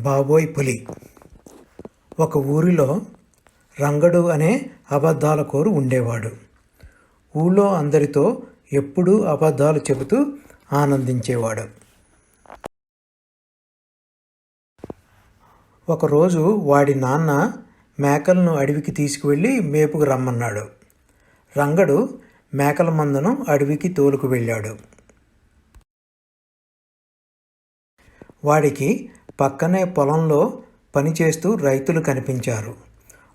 బాబోయ్ పులి. ఒక ఊరిలో రంగడు అనే అబద్ధాల కోరు ఉండేవాడు. ఊళ్ళో అందరితో ఎప్పుడూ అబద్ధాలు చెబుతూ ఆనందించేవాడు. ఒకరోజు వాడి నాన్న మేకలను అడవికి తీసుకువెళ్ళి మేపుకు రమ్మన్నాడు. రంగడు మేకల మందను అడవికి తోలుకు వెళ్ళాడు. వాడికి పక్కనే పొలంలో పనిచేస్తూ రైతులు కనిపించారు.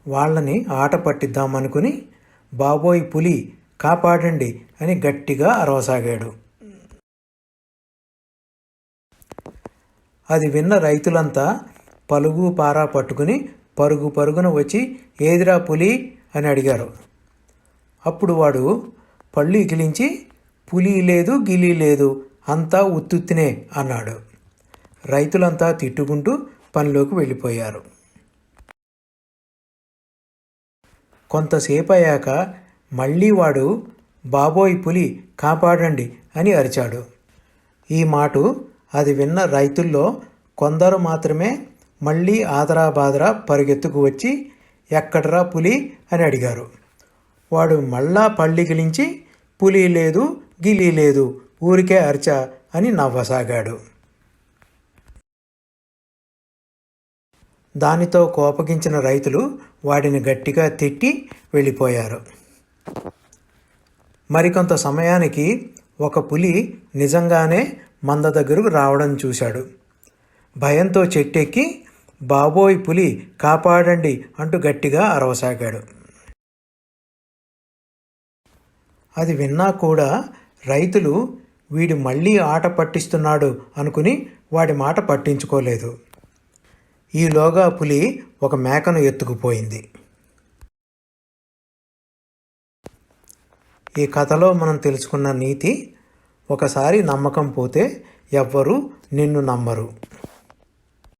వాళ్ళని ఆట పట్టిద్దామనుకుని బాబోయ్ పులి కాపాడండి అని గట్టిగా అరవసాగాడు. అది విన్న రైతులంతా పలుగు పారా పట్టుకుని పరుగు పరుగున వచ్చి ఏదిరా పులి అని అడిగారు. అప్పుడు వాడు పళ్ళు ఇకిలించి పులి లేదు గిలి లేదు అంతా ఉత్తుత్తినే అన్నాడు. రైతులంతా తిట్టుకుంటూ పనిలోకి వెళ్ళిపోయారు. కొంతసేపు అయ్యాక మళ్ళీ వాడు బాబోయ్ పులి కాపాడండి అని అరిచాడు. ఈ మాట అది విన్న రైతుల్లో కొందరు మాత్రమే మళ్ళీ ఆదరాబాదరా పరుగెత్తుకు వచ్చి ఎక్కడ్రా పులి అని అడిగారు. వాడు మళ్ళా పళ్ళిగిలించి పులి లేదు గిలి లేదు ఊరికే అరిచా అని నవ్వసాగాడు. దానితో కోపగించిన రైతులు వాడిని గట్టిగా తిట్టి వెళ్ళిపోయారు. మరికొంత సమయానికి ఒక పులి నిజంగానే మంద దగ్గరకు రావడం చూశాడు. భయంతో చెట్టెక్కి బాబోయ్ పులి కాపాడండి అంటూ గట్టిగా అరవసాగాడు. అది విన్నా కూడా రైతులు వీడు మళ్ళీ ఆట పట్టిస్తున్నాడు అనుకుని వాడి మాట పట్టించుకోలేదు. ఈలోగా పులి ఒక మేకను ఎత్తుకుపోయింది. ఈ కథలో మనం తెలుసుకున్న నీతి: ఒకసారి నమ్మకం పోతే ఎవ్వరూ నిన్ను నమ్మరు.